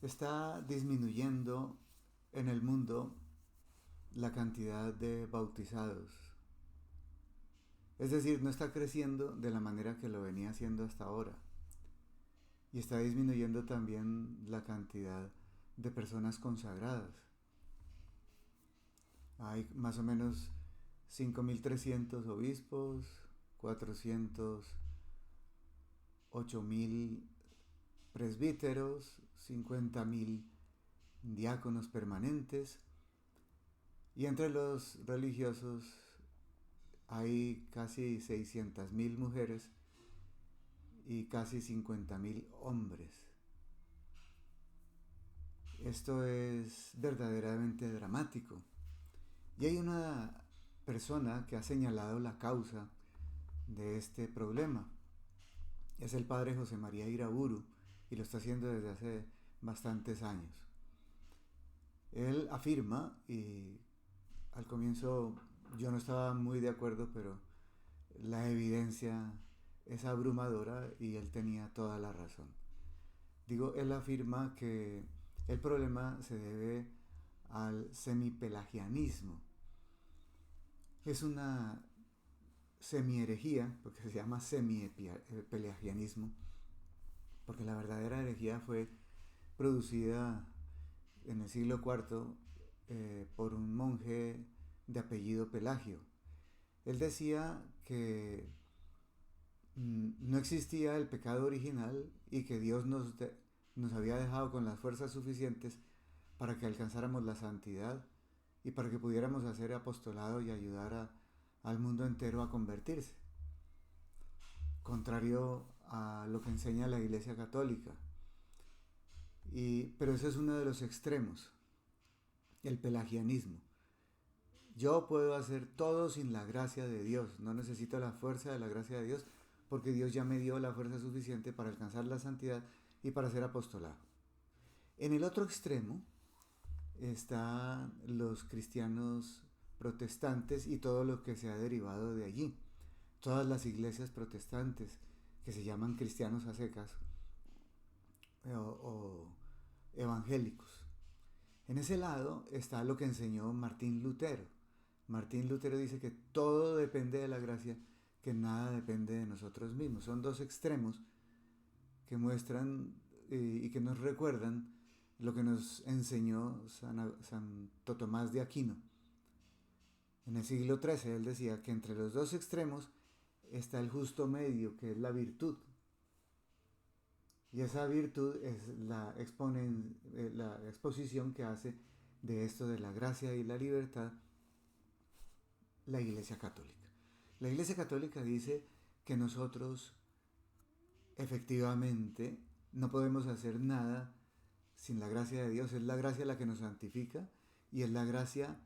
Está disminuyendo en el mundo la cantidad de bautizados. Es decir, no está creciendo de la manera que lo venía haciendo hasta ahora. Y está disminuyendo también la cantidad de personas consagradas. Hay más o menos 5.300 obispos, 408.000 presbíteros, 50.000 diáconos permanentes, y entre los religiosos hay casi 600.000 mujeres y casi 50.000 hombres. Esto es verdaderamente dramático. Y hay una persona que ha señalado la causa de este problema. Es el padre José María Iraburu, y lo está haciendo desde hace bastantes años. Él afirma, y al comienzo yo no estaba muy de acuerdo, pero la evidencia es abrumadora y él tenía toda la razón. Digo, él afirma que el problema se debe al semipelagianismo. Es una semi-herejía, porque se llama semi-pelagianismo, porque la verdadera herejía fue producida en el siglo IV por un monje de apellido Pelagio. Él decía que no existía el pecado original y que Dios nos había dejado con las fuerzas suficientes para que alcanzáramos la santidad y para que pudiéramos hacer apostolado y ayudar al mundo entero a convertirse. Contrario a lo que enseña la Iglesia Católica. Pero eso es uno de los extremos, el pelagianismo. Yo puedo hacer todo sin la gracia de Dios, no necesito la fuerza de la gracia de Dios, porque Dios ya me dio la fuerza suficiente para alcanzar la santidad y para ser apostolado. En el otro extremo están los cristianos protestantes y todo lo que se ha derivado de allí. Todas las iglesias protestantes que se llaman cristianos a secas o evangélicos. En ese lado está lo que enseñó Martín Lutero. Martín Lutero dice que todo depende de la gracia, que nada depende de nosotros mismos. Son dos extremos que muestran y que nos recuerdan lo que nos enseñó Santo Tomás de Aquino. En el siglo XIII él decía que entre los dos extremos está el justo medio, que es la virtud. Y esa virtud es la exposición que hace de esto de la gracia y la libertad la Iglesia Católica. La Iglesia Católica dice que nosotros efectivamente no podemos hacer nada sin la gracia de Dios. Es la gracia la que nos santifica y es la gracia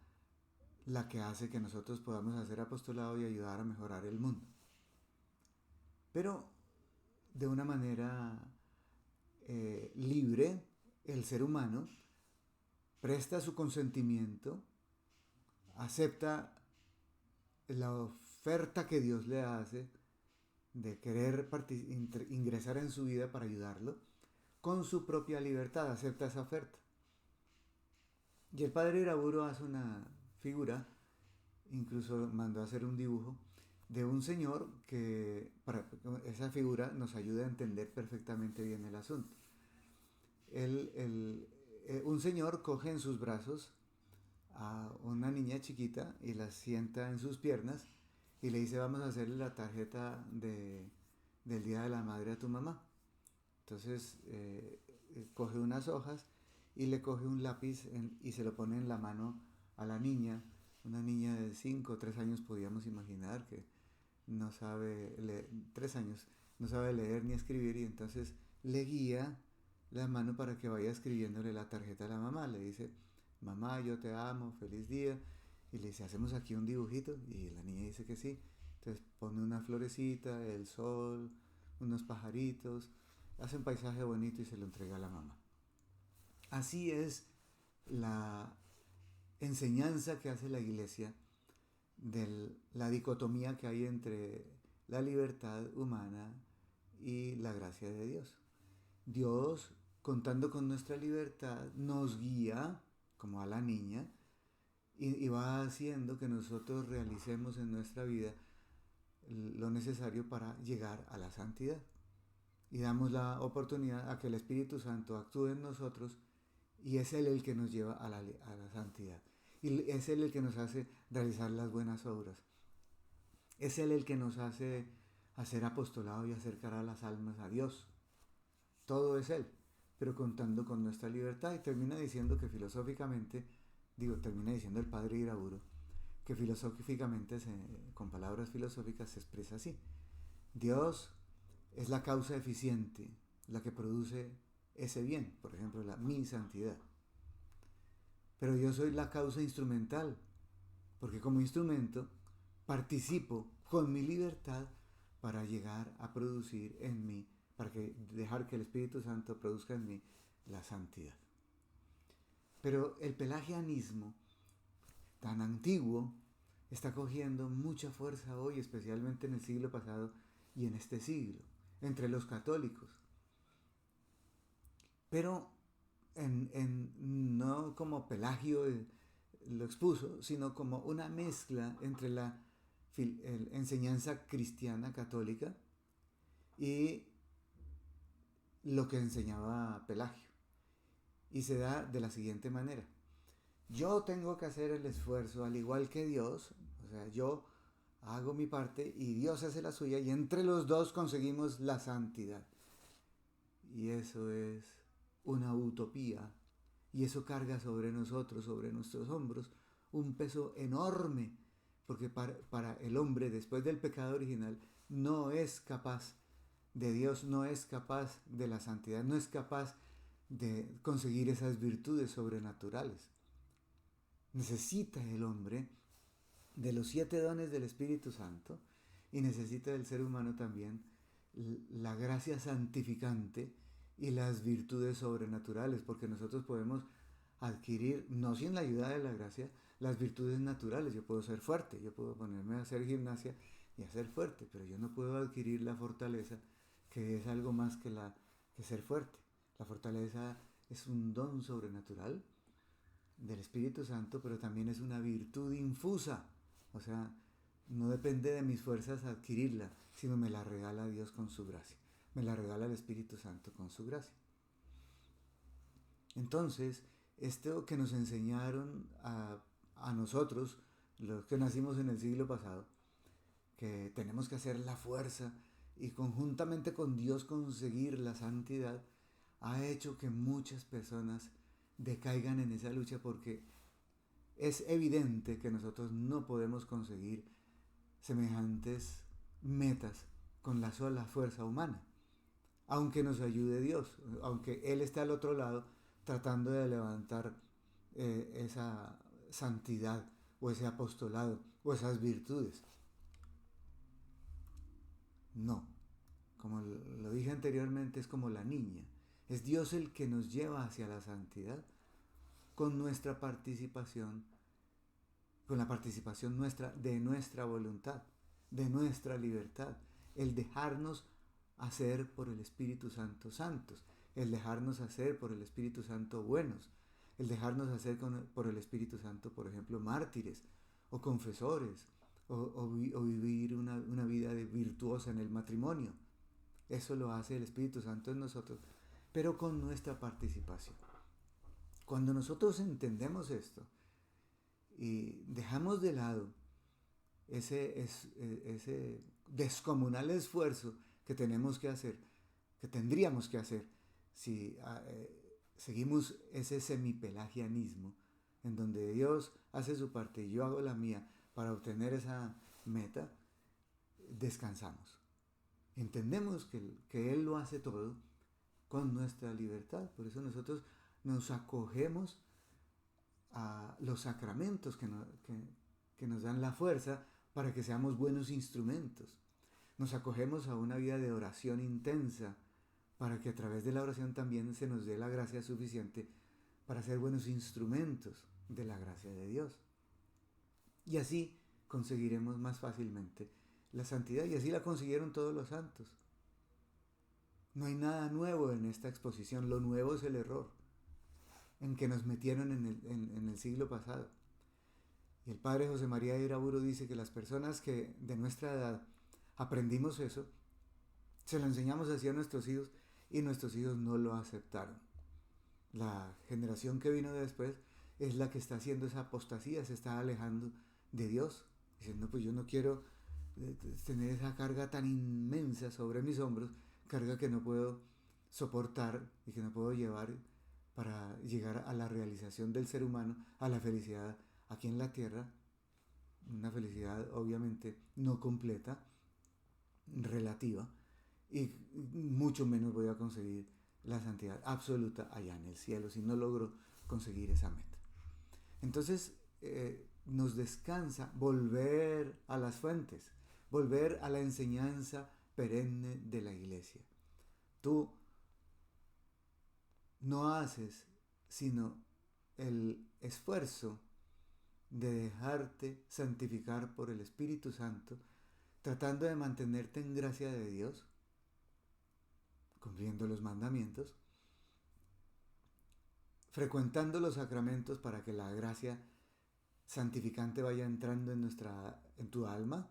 la que hace que nosotros podamos hacer apostolado y ayudar a mejorar el mundo. Pero de una manera libre, el ser humano presta su consentimiento, acepta la oferta que Dios le hace de querer ingresar en su vida para ayudarlo, con su propia libertad acepta esa oferta. Y el padre Iraburu hace una figura, incluso mandó a hacer un dibujo, de un señor que, para esa figura nos ayuda a entender perfectamente bien el asunto. Un señor coge en sus brazos a una niña chiquita y la sienta en sus piernas y le dice: vamos a hacerle la tarjeta del Día de la Madre a tu mamá. Entonces coge unas hojas y le coge un lápiz y se lo pone en la mano a la niña. Una niña de 5 o 3 años, podíamos imaginar, que no sabe leer, 3 años, no sabe leer ni escribir, y entonces le guía la mano para que vaya escribiéndole la tarjeta a la mamá. Le dice: mamá, yo te amo, feliz día. Y le dice: hacemos aquí un dibujito. Y la niña dice que sí. Entonces pone una florecita, el sol, unos pajaritos, hace un paisaje bonito y se lo entrega a la mamá. Así es la enseñanza que hace la Iglesia de la dicotomía que hay entre la libertad humana y la gracia de Dios. Dios contando con nuestra libertad, nos guía, como a la niña, y va haciendo que nosotros realicemos en nuestra vida lo necesario para llegar a la santidad. Y damos la oportunidad a que el Espíritu Santo actúe en nosotros y es Él el que nos lleva a la santidad. Y es Él el que nos hace realizar las buenas obras. Es Él el que nos hace hacer apostolado y acercar a las almas a Dios. Todo es Él, pero contando con nuestra libertad. Y termina diciendo que filosóficamente, termina diciendo el padre Iraburo, que filosóficamente, con palabras filosóficas, se expresa así. Dios es la causa eficiente, la que produce ese bien, por ejemplo, mi santidad. Pero yo soy la causa instrumental, porque como instrumento participo con mi libertad para llegar a producir en mí, para dejar que el Espíritu Santo produzca en mí la santidad. Pero el pelagianismo, tan antiguo, está cogiendo mucha fuerza hoy, especialmente en el siglo pasado y en este siglo, entre los católicos. Pero no como Pelagio lo expuso, sino como una mezcla entre la enseñanza cristiana católica y lo que enseñaba Pelagio. Y se da de la siguiente manera. Yo tengo que hacer el esfuerzo al igual que Dios, o sea, yo hago mi parte y Dios hace la suya y entre los dos conseguimos la santidad. Y eso es una utopía y eso carga sobre nosotros, sobre nuestros hombros, un peso enorme, porque para el hombre después del pecado original no es capaz de Dios, no es capaz de la santidad, no es capaz de conseguir esas virtudes sobrenaturales. Necesita el hombre de los 7 dones del Espíritu Santo y necesita del ser humano también la gracia santificante y las virtudes sobrenaturales, porque nosotros podemos adquirir, no sin la ayuda de la gracia, las virtudes naturales. Yo puedo ser fuerte, yo puedo ponerme a hacer gimnasia y a ser fuerte, pero yo no puedo adquirir la fortaleza, que es algo más que ser fuerte. La fortaleza es un don sobrenatural del Espíritu Santo, pero también es una virtud infusa. O sea, no depende de mis fuerzas adquirirla, sino me la regala Dios con su gracia. Me la regala el Espíritu Santo con su gracia. Entonces, esto que nos enseñaron a nosotros, los que nacimos en el siglo pasado, que tenemos que hacer la fuerza y conjuntamente con Dios conseguir la santidad, ha hecho que muchas personas decaigan en esa lucha porque es evidente que nosotros no podemos conseguir semejantes metas con la sola fuerza humana, aunque nos ayude Dios, aunque Él esté al otro lado tratando de levantar esa santidad o ese apostolado o esas virtudes. No, como lo dije anteriormente, es como la niña. Es Dios el que nos lleva hacia la santidad con nuestra participación, con la participación nuestra, de nuestra voluntad, de nuestra libertad, el dejarnos hacer por el Espíritu Santo santos, el dejarnos hacer por el Espíritu Santo buenos, el dejarnos hacer por el Espíritu Santo, por ejemplo, mártires o confesores, o vivir una vida virtuosa en el matrimonio. Eso lo hace el Espíritu Santo en nosotros, pero con nuestra participación. Cuando nosotros entendemos esto y dejamos de lado ese descomunal esfuerzo que tenemos que hacer, que tendríamos que hacer si seguimos ese semipelagianismo, en donde Dios hace su parte y yo hago la mía para obtener esa meta, descansamos. Entendemos que Él lo hace todo con nuestra libertad. Por eso nosotros nos acogemos a los sacramentos que nos dan la fuerza para que seamos buenos instrumentos. Nos acogemos a una vida de oración intensa para que a través de la oración también se nos dé la gracia suficiente para ser buenos instrumentos de la gracia de Dios. Y así conseguiremos más fácilmente la santidad, y así la consiguieron todos los santos. No hay nada nuevo en esta exposición, lo nuevo es el error en que nos metieron en el siglo pasado. Y el padre José María de Iraburu dice que las personas que de nuestra edad aprendimos eso, se lo enseñamos así a nuestros hijos y nuestros hijos no lo aceptaron. La generación que vino después es la que está haciendo esa apostasía, se está alejando de Dios, diciendo pues yo no quiero tener esa carga tan inmensa sobre mis hombros, carga que no puedo soportar y que no puedo llevar para llegar a la realización del ser humano, a la felicidad aquí en la tierra, una felicidad obviamente no completa, relativa, y mucho menos voy a conseguir la santidad absoluta allá en el cielo si no logro conseguir esa meta. Entonces nos descansa volver a las fuentes, volver a la enseñanza perenne de la iglesia. Tú no haces sino el esfuerzo de dejarte santificar por el Espíritu Santo, tratando de mantenerte en gracia de Dios, cumpliendo los mandamientos, frecuentando los sacramentos para que la gracia santificante vaya entrando en tu alma,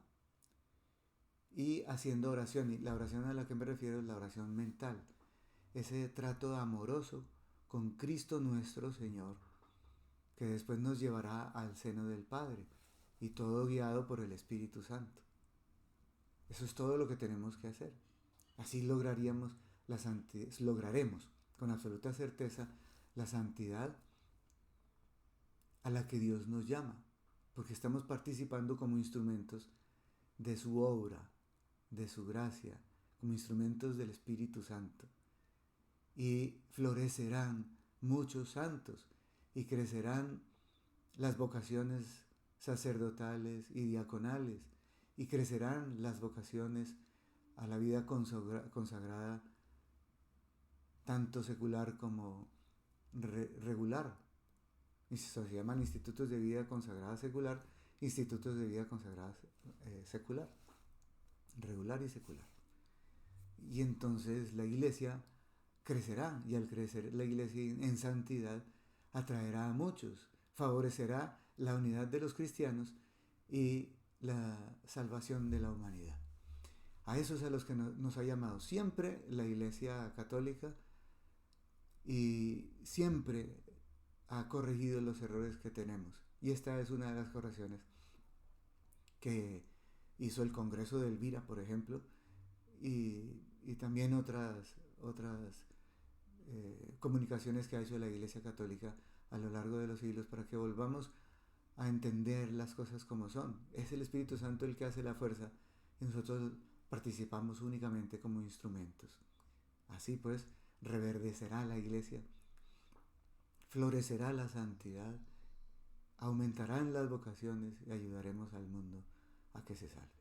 y haciendo oración. Y la oración a la que me refiero es la oración mental, ese trato amoroso con Cristo nuestro Señor, que después nos llevará al seno del Padre, y todo guiado por el Espíritu Santo. Eso es todo lo que tenemos que hacer. Así lograremos con absoluta certeza la santidad a la que Dios nos llama, porque estamos participando como instrumentos de su obra, de su gracia, como instrumentos del Espíritu Santo. Y florecerán muchos santos y crecerán las vocaciones sacerdotales y diaconales, y crecerán las vocaciones a la vida consagrada, tanto secular como regular. Y se llaman institutos de vida consagrada secular, institutos de vida consagrada secular, regular y secular. Y entonces la iglesia crecerá, y al crecer la iglesia en santidad atraerá a muchos, favorecerá la unidad de los cristianos y la salvación de la humanidad. A esos a los que nos ha llamado siempre la Iglesia Católica, y siempre ha corregido los errores que tenemos. Y esta es una de las correcciones que hizo el Congreso de Elvira, por ejemplo, y también otras comunicaciones que ha hecho la Iglesia Católica a lo largo de los siglos, para que volvamos a entender las cosas como son. Es el Espíritu Santo el que hace la fuerza, y nosotros participamos únicamente como instrumentos. Así pues, reverdecerá la iglesia, florecerá la santidad, aumentarán las vocaciones y ayudaremos al mundo a que se salve.